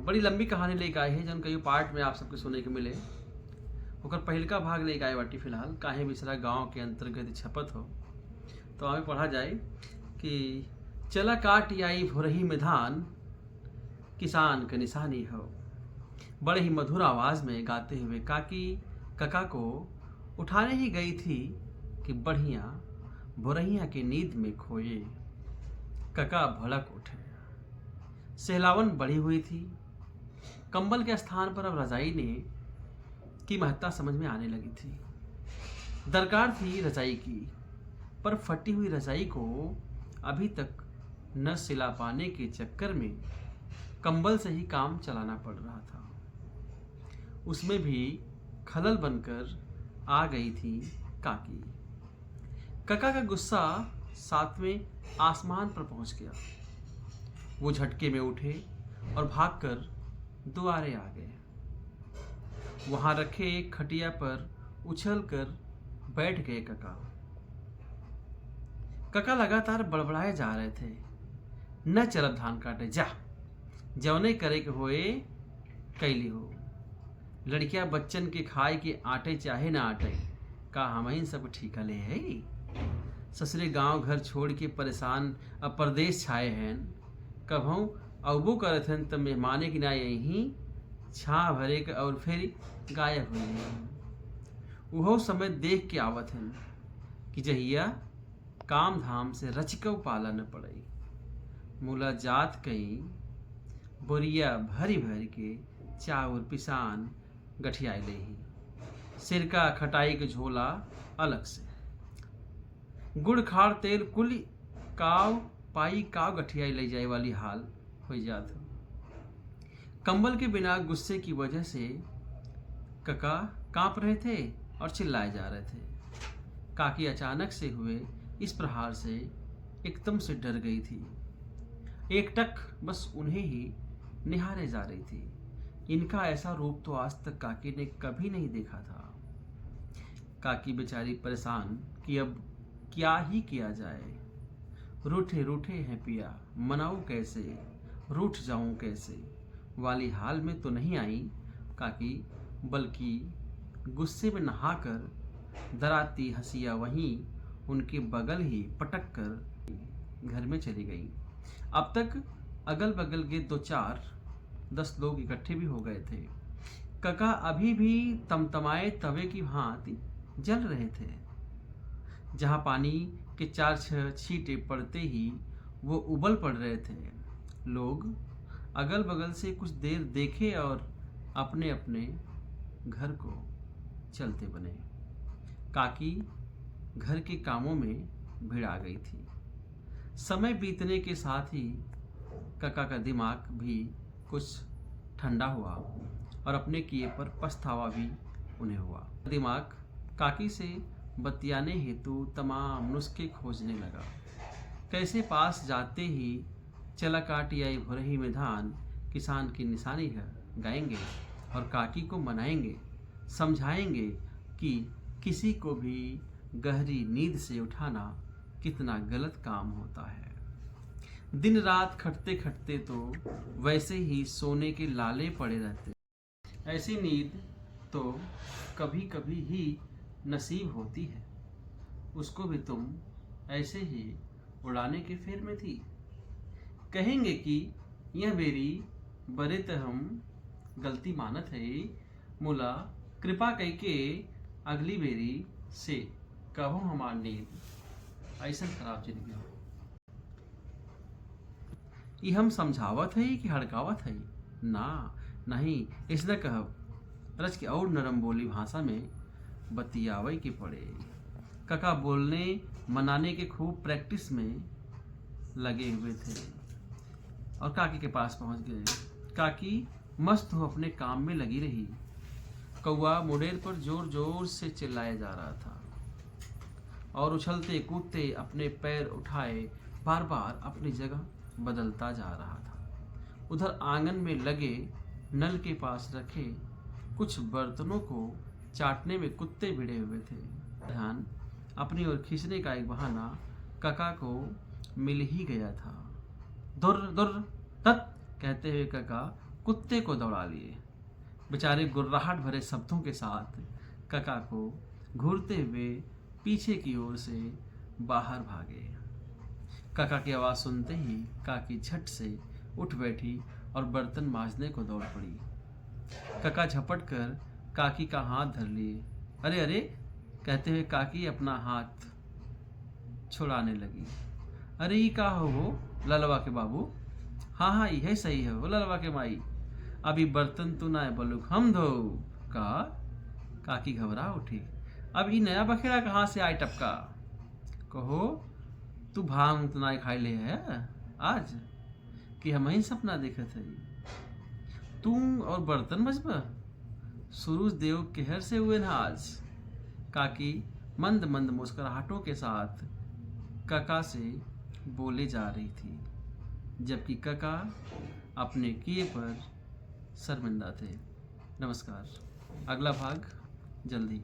बड़ी लंबी कहानी लेके आए हैं जौन कई पार्ट में आप सबके सुने के मिले। ओकर पहिलका भाग लेके आए बाटी फिलहाल काहे बिसरा गांव के अंतर्गत छपत हो। तो हमें पढ़ा जाए कि चला काट आई भोरही में धान, किसान का निशानी हो। बड़े ही मधुर आवाज में गाते हुए काकी कका को उठाने ही गई थी कि बढ़िया भोरहिया की नींद में खोए। कका भड़क उठे। सहलावन बढ़ी हुई थी। कंबल के स्थान पर अब रजाई ने की महत्ता समझ में आने लगी थी। दरकार थी रजाई की, पर फटी हुई रजाई को अभी तक न सिला पाने के चक्कर में कंबल से ही काम चलाना पड़ रहा था। उसमें भी खलल बनकर आ गई थी काकी। कका का गुस्सा सातवें आसमान पर पहुंच गया। वो झटके में उठे और भागकर दुआरे आ गए। वहां रखे एक खटिया पर उछलकर बैठ गए कका। कका लगातार बड़बड़ाए जा रहे थे। न चलब धान काटे, जा जौने करे के होए कैली हो। लड़कियां बच्चन के खाए के आटे चाहे ना आटे, का हम सब ठीका ले है। ससुरे गांव घर छोड़ के परेशान अब परदेश छाए हैं। कभों अबू करत हन तब मेहमाने की ना यहीं छा भरे के और फिर गायब हुई हैं। उहो समय देख के आवत हन कि जहिया काम धाम से रचकव पाला न पड़ई। मूला जात कई बोरिया भरी भर के चाउर पिसान गठियाई ले ही। सिरका खटाई के झोला अलग से, गुड़ खाड़ तेल कुल काव पाई काव गठियाई ले जाए वाली हाल हो जात। कंबल के बिना गुस्से की वजह से कका कांप रहे थे और चिल्लाए जा रहे थे। काकी अचानक से हुए इस प्रहार से एकदम से डर गई थी। एक टक बस उन्हें ही निहारे जा रही थी। इनका ऐसा रूप तो आज तक काकी ने कभी नहीं देखा था। काकी बेचारी परेशान कि अब क्या ही किया जाए। रूठे रूठे हैं पिया, मनाऊं कैसे, रूठ जाऊं कैसे वाली हाल में तो नहीं आई काकी, बल्कि गुस्से में नहाकर डराती हंसिया वहीं उनके बगल ही पटक कर घर में चली गई। अब तक अगल बगल के 2-4-10 लोग इकट्ठे भी हो गए थे। कका अभी भी तमतमाए तवे की भांति जल रहे थे। जहां पानी के 4-6 छींटे पड़ते ही वो उबल पड़ रहे थे। लोग अगल बगल से कुछ देर देखे और अपने अपने घर को चलते बने। काकी घर के कामों में भिड़ा गई थी। समय बीतने के साथ ही कका का दिमाग भी कुछ ठंडा हुआ और अपने किए पर पछतावा भी उन्हें हुआ। दिमाग काकी से बतियाने हेतु तमाम नुस्खे खोजने लगा। कैसे पास जाते ही चला काटी आई भोरही में धान, किसान की निशानी है गाएंगे और काकी को मनाएंगे, समझाएंगे कि किसी को भी गहरी नींद से उठाना कितना गलत काम होता है। दिन रात खटते खटते तो वैसे ही सोने के लाले पड़े रहते। ऐसी नींद तो कभी कभी ही नसीब होती है, उसको भी तुम ऐसे ही उड़ाने के फेर में थी। कहेंगे कि यह मेरी बरे त हम गलती मानत है, मुला कृपा कई के अगली बेरी से कहो हमार नींद ऐसा खराब जिंदगी हो। ये हम समझावत है कि हड़कावत है ना, नहीं इसने कहब रच के और नरम बोली भाषा में बतियावे के पड़े। कका बोलने मनाने के खूब प्रैक्टिस में लगे हुए थे और काकी के पास पहुंच गए। काकी मस्त हो अपने काम में लगी रही। कौआ मुडेर पर जोर जोर से चिल्लाया जा रहा था और उछलते कूदते अपने पैर उठाए बार बार अपनी जगह बदलता जा रहा था। उधर आंगन में लगे नल के पास रखे कुछ बर्तनों को चाटने में कुत्ते भिड़े हुए थे। ध्यान अपनी ओर खींचने का एक बहाना कका को मिल ही गया था। दुर दुर तत् कहते हुए कका कुत्ते को दौड़ा लिए। बेचारे गुर्राहट भरे शब्दों के साथ काका को घूरते हुए पीछे की ओर से बाहर भागे। काका की आवाज़ सुनते ही काकी झट से उठ बैठी और बर्तन मांजने को दौड़ पड़ी। काका झपट कर काकी का हाथ धर लिए। अरे अरे कहते हुए काकी अपना हाथ छुड़ाने लगी। अरे ये का हो ललवा के बाबू? हाँ हाँ यह सही है वो ललवा के माई, अभी बर्तन तू ना बलुक हम धो का। काकी घबरा उठी। अब ये नया बखेड़ा कहाँ से आए टपका? कहो तू भांग तो ना खाई ले है आज कि हम ही सपना देखत है तू और बर्तन मजबा सूरज देव कहर से हुए ना आज। काकी मंद मंद मुस्कुराहटों के साथ काका से बोले जा रही थी, जबकि काका अपने किए पर शर्मिंदा थे। नमस्कार, अगला भाग जल्दी।